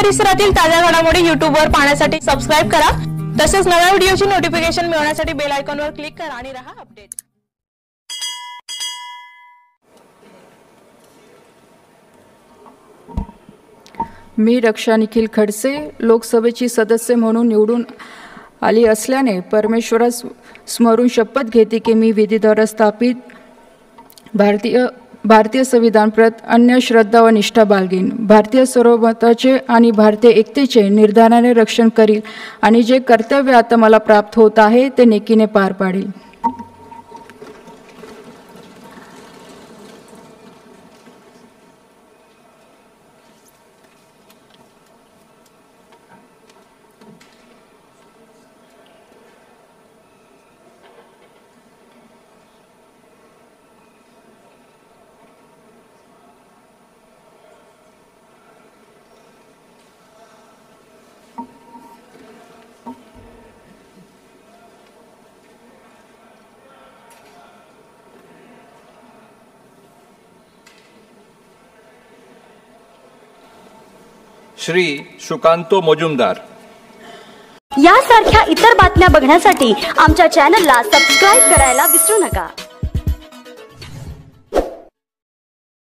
परिसरातील ताज्या घडामोडी YouTube वर पाहण्यासाठी सबस्क्राइब करा। तसेच नव्या व्हिडिओची नोटिफिकेशन मिळवण्यासाठी बेल आयकॉनवर क्लिक करा आणि रहा अपडेट। मी रक्षा निखिल खडसे लोकसभेची सदस्य म्हणून निवडून आली असल्याने परमेश्वरास स्मरून शपथ घेते की मी विधीद्वारे स्थापित भारतीय संविधानप्रत अन्य श्रद्धा व निष्ठा बाळगेन। भारतीय सार्वभौमत्वाचे आणि भारतीय एकतेचे निर्धाराने रक्षण करील आणि जे कर्तव्य आता मला प्राप्त होत आहे ते नेकीने पार पाडेल। श्री सुकांतो मजुमदार। यासारख्या इतर बातम्या बघण्यासाठी आमच्या चॅनलला सबस्क्राइब करायला विसरू नका।